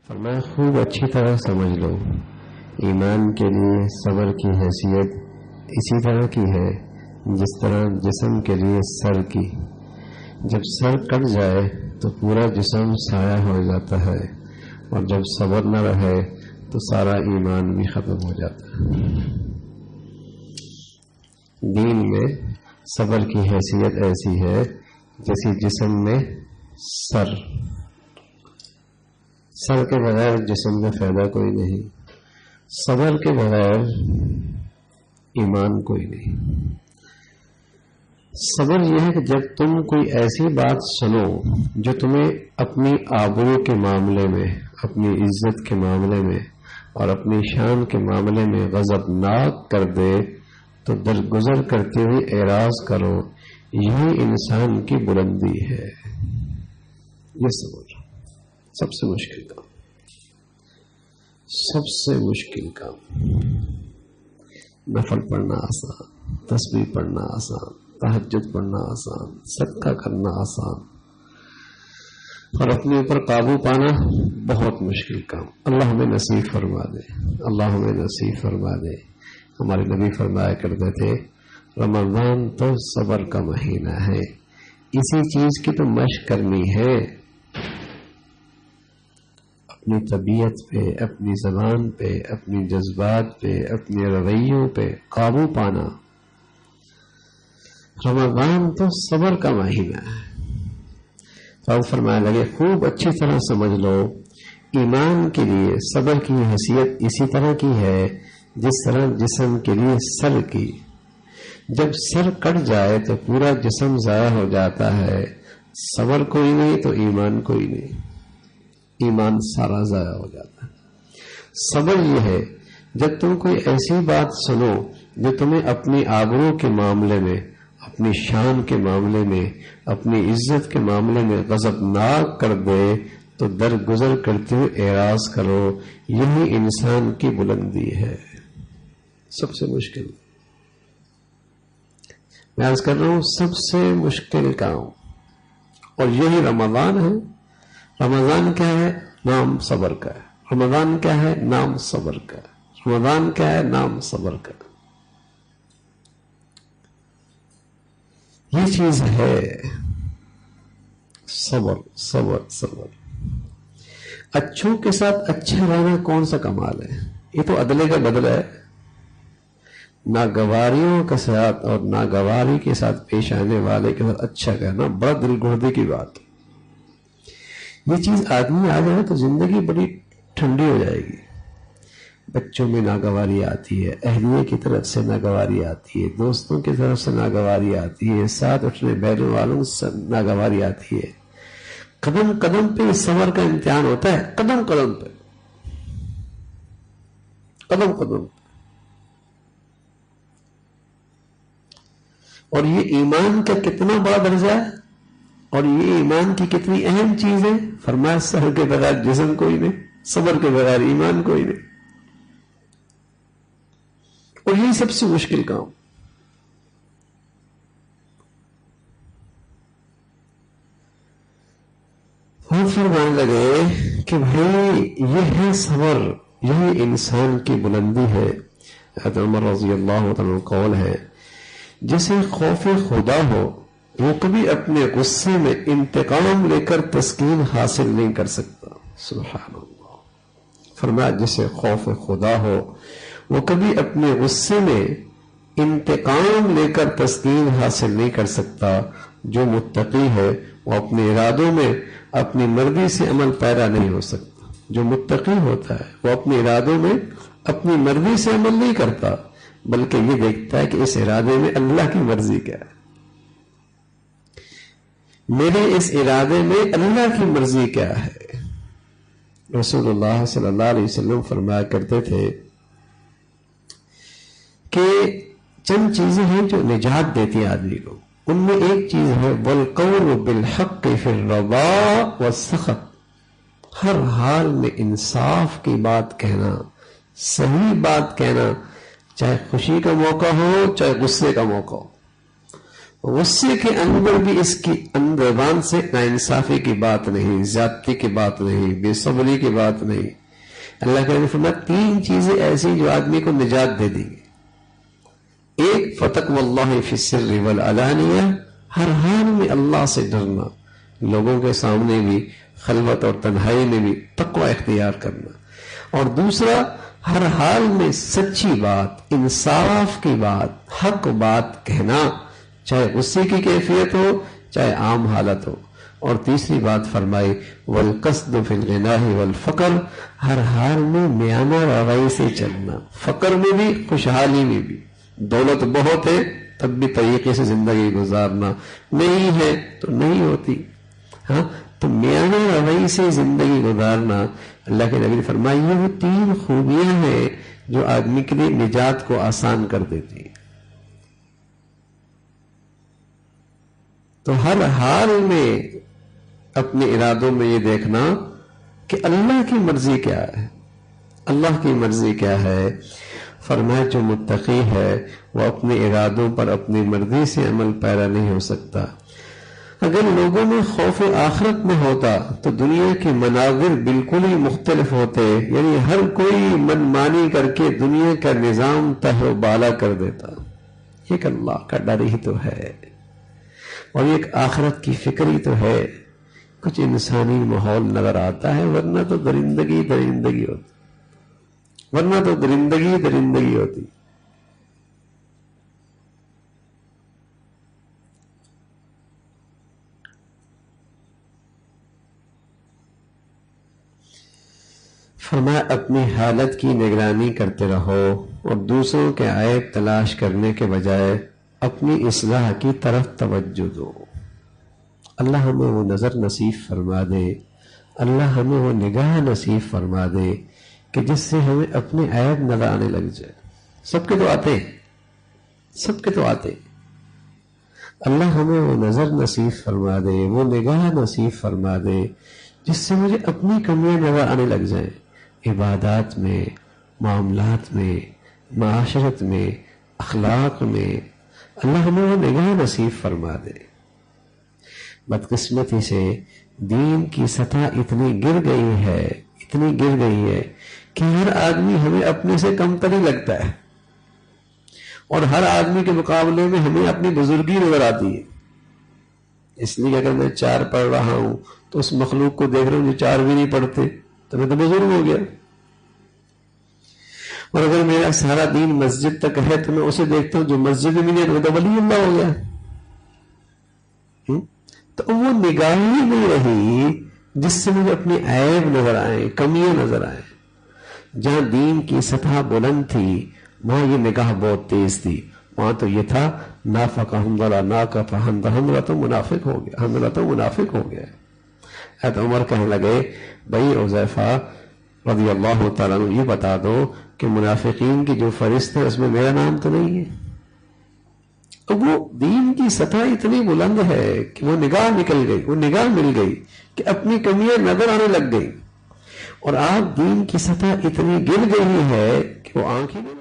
فرمایا خوب اچھی طرح سمجھ لو، ایمان کے لیے صبر کی حیثیت اسی طرح کی ہے جس طرح جسم کے لیے سر کی۔ جب سر کٹ جائے تو پورا جسم سایہ ہو جاتا ہے، اور جب صبر نہ رہے تو سارا ایمان بھی ختم ہو جاتا ہے۔ دین میں صبر کی حیثیت ایسی ہے جیسے جسم میں سر کے بغیر جسم میں فائدہ کوئی نہیں، صبر کے بغیر ایمان کوئی نہیں۔ صبر یہ ہے کہ جب تم کوئی ایسی بات سنو جو تمہیں اپنی آبرو کے معاملے میں، اپنی عزت کے معاملے میں اور اپنی شان کے معاملے میں غضبناک کر دے تو درگزر کرتے ہوئے اعراض کرو، یہی انسان کی بلندی ہے۔ یہ صبر سب سے مشکل کام، سب سے مشکل کام۔ نفل پڑھنا آسان، تسبیح پڑھنا آسان، تہجد پڑھنا آسان، صدقہ کرنا آسان، اور اپنے اوپر قابو پانا بہت مشکل کام۔ اللہ ہمیں نصیب فرما دے، اللہ ہمیں نصیب فرما دے۔ ہمارے نبی فرمایا کرتے تھے رمضان تو صبر کا مہینہ ہے، اسی چیز کی تو مشق کرنی ہے، اپنی طبیعت پہ، اپنی زبان پہ، اپنی جذبات پہ، اپنے رویوں پہ قابو پانا۔ رمضان تو صبر کا مہینہ ہے۔ تو فرمایا لگے خوب اچھی طرح سمجھ لو، ایمان کے لیے صبر کی حیثیت اسی طرح کی ہے جس طرح جسم کے لیے سر کی۔ جب سر کٹ جائے تو پورا جسم ضائع ہو جاتا ہے۔ صبر کوئی نہیں تو ایمان کوئی نہیں، ایمان سارا ضائع ہو جاتا ہے۔ صبر یہ ہے جب تم کوئی ایسی بات سنو جو تمہیں اپنی آبرو کے معاملے میں، اپنی شان کے معاملے میں، اپنی عزت کے معاملے میں غضبناک کر دے تو درگزر کرتے ہوئے اعراض کرو، یہی انسان کی بلندی ہے۔ سب سے مشکل، میں عرض کر رہا ہوں سب سے مشکل کام، اور یہی رمضان ہے۔ رمضان کیا ہے؟ نام صبر کا ہے۔ رمضان کیا ہے؟ نام صبر کا ہے۔ رمضان کیا ہے؟ نام صبر کا۔ یہ چیز ہے صبر، صبر، صبر۔ اچھوں کے ساتھ اچھا رہنا کون سا کمال ہے؟ یہ تو عدلے کا بدلہ ہے۔ ناگواریوں کے ساتھ اور ناگواری کے ساتھ پیش آنے والے کے ساتھ اچھا کہنا بڑا دل گردی کی بات ہے۔ یہ چیز آدمی آ جائے تو زندگی بڑی ٹھنڈی ہو جائے گی۔ بچوں میں ناگواری آتی ہے، اہلیہ کی طرف سے ناگواری آتی ہے، دوستوں کی طرف سے ناگواری آتی ہے، ساتھ اٹھنے بیٹھنے والوں سے ناگواری آتی ہے۔ قدم قدم پہ صبر کا امتحان ہوتا ہے، قدم قدم پہ، قدم قدم پہ۔ اور یہ ایمان کا کتنا بڑا درجہ ہے، اور یہ ایمان کی کتنی اہم چیز ہے۔ فرمایا صبر کے بغیر جسم کوئی نہیں، صبر کے بغیر ایمان کوئی نہیں، اور یہی سب سے مشکل کام۔ اور فرمانے لگے کہ بھائی یہ ہے صبر، یہی انسان کی بلندی ہے۔ حضرت عمر رضی اللہ عنہ قول ہے، جسے خوف خدا ہو وہ کبھی اپنے غصے میں انتقام لے کر تسکین حاصل نہیں کر سکتا۔ سبحان اللہ۔ فرمایا جسے خوف خدا ہو وہ کبھی اپنے غصے میں انتقام لے کر تسکین حاصل نہیں کر سکتا۔ جو متقی ہے وہ اپنے ارادوں میں اپنی مرضی سے عمل پیرا نہیں ہو سکتا۔ جو متقی ہوتا ہے وہ اپنے ارادوں میں اپنی مرضی سے عمل نہیں کرتا، بلکہ یہ دیکھتا ہے کہ اس ارادے میں اللہ کی مرضی کیا ہے، میرے اس ارادے میں اللہ کی مرضی کیا ہے۔ رسول اللہ صلی اللہ علیہ وسلم فرمایا کرتے تھے کہ چند چیزیں ہیں جو نجات دیتی ہیں آدمی کو، ان میں ایک چیز ہے والقول بالحق فی الرضا والسخط، ہر حال میں انصاف کی بات کہنا، صحیح بات کہنا، چاہے خوشی کا موقع ہو چاہے غصے کا موقع ہو۔ غصے کے اندر بھی اس کی زبان سے ناانصافی کی بات نہیں، زیادتی کی بات نہیں، بے صبری کی بات نہیں. اللہ کے نبی فرمایا 3 چیزیں ایسی جو آدمی کو نجات دے دیں گی. ایک فتقوی اللہ فی السر والعلانیہ، ہر حال میں اللہ سے ڈرنا، لوگوں کے سامنے بھی، خلوت اور تنہائی میں بھی تقوی اختیار کرنا. اور دوسرا، ہر حال میں سچی بات، انصاف کی بات، حق بات کہنا، چاہے غصے کی کیفیت ہو چاہے عام حالت ہو. اور تیسری بات فرمائی والقصد فی الغناء والفقر، ہر حال میں میانہ روی سے چلنا، فقر میں بھی خوشحالی میں بھی. دولت بہت ہے تب بھی طریقے سے زندگی گزارنا، نہیں ہے تو نہیں ہوتی. ہاں، تو میانہ روی سے زندگی گزارنا. اللہ کے نبی نے فرمایا یہ وہ 3 خوبیاں ہیں جو آدمی کے لیے نجات کو آسان کر دیتی ہیں. تو ہر حال میں اپنے ارادوں میں یہ دیکھنا کہ اللہ کی مرضی کیا ہے، اللہ کی مرضی کیا ہے. فرمایا جو متقی ہے وہ اپنے ارادوں پر اپنی مرضی سے عمل پیرا نہیں ہو سکتا. اگر لوگوں میں خوف آخرت میں ہوتا تو دنیا کے مناظر بالکل ہی مختلف ہوتے. یعنی ہر کوئی من مانی کر کے دنیا کا نظام تہ و بالا کر دیتا. ایک اللہ کا ڈر ہی تو ہے اور ایک آخرت کی فکر ہی تو ہے. کچھ انسانی ماحول نظر آتا ہے، ورنہ تو درندگی درندگی ہوتی، ورنہ تو درندگی درندگی ہوتی. فرمایا اپنی حالت کی نگرانی کرتے رہو اور دوسروں کے عیب تلاش کرنے کے بجائے اپنی اصلاح کی طرف توجہ دو. اللہ ہمیں وہ نظر نصیب فرما دے، اللہ ہمیں وہ نگاہ نصیب فرما دے کہ جس سے ہمیں اپنے عیب نظر آنے لگ جائے. سب کے تو آتے ہیں، سب کے تو آتے ہیں. اللہ ہمیں وہ نظر نصیب فرما دے، وہ نگاہ نصیب فرما دے جس سے مجھے اپنی کمیاں نظر آنے لگ جائیں، عبادات میں، معاملات میں، معاشرت میں، اخلاق میں. اللہ ہمیں وہ نگاہ نصیب فرما دے. بدقسمتی سے دین کی سطح اتنی گر گئی ہے، اتنی گر گئی ہے کہ ہر آدمی ہمیں اپنے سے کمتر ہی لگتا ہے اور ہر آدمی کے مقابلے میں ہمیں اپنی بزرگی نظر آتی ہے. اس لیے کہ اگر میں 4 پڑھ رہا ہوں تو اس مخلوق کو دیکھ رہا ہوں جو 4 بھی نہیں پڑھتے تو میں تو بزرگ ہو گیا. اور اگر میرا سارا دین مسجد تک ہے تو میں اسے دیکھتا ہوں جو مسجد میں نہیں ہے تو میں تو ولی اللہ ہو گیا. تو وہ نگاہ ہی نہیں رہی جس سے مجھے اپنے عیب نظر آئیں، کمیاں نظر آئیں. جہاں دین کی سطح بلند تھی وہاں یہ نگاہ بہت تیز تھی. وہاں تو یہ تھا نافق حنظلہ ناکف حنظلہ تو منافق ہو گیا، حنظلہ تو منافق ہو گیا. حضرت عمر کہنے لگے بھائی حذیفہ رضی اللہ تعالیٰ عنہ یہ بتا دو کہ منافقین کی جو فہرست ہے اس میں میرا نام تو نہیں ہے. وہ دین کی سطح اتنی بلند ہے کہ وہ نگاہ نکل گئی، وہ نگاہ مل گئی کہ اپنی کمیاں نظر آنے لگ گئی. اور آج دین کی سطح اتنی گر گئی ہے کہ وہ آنکھ ہی نہیں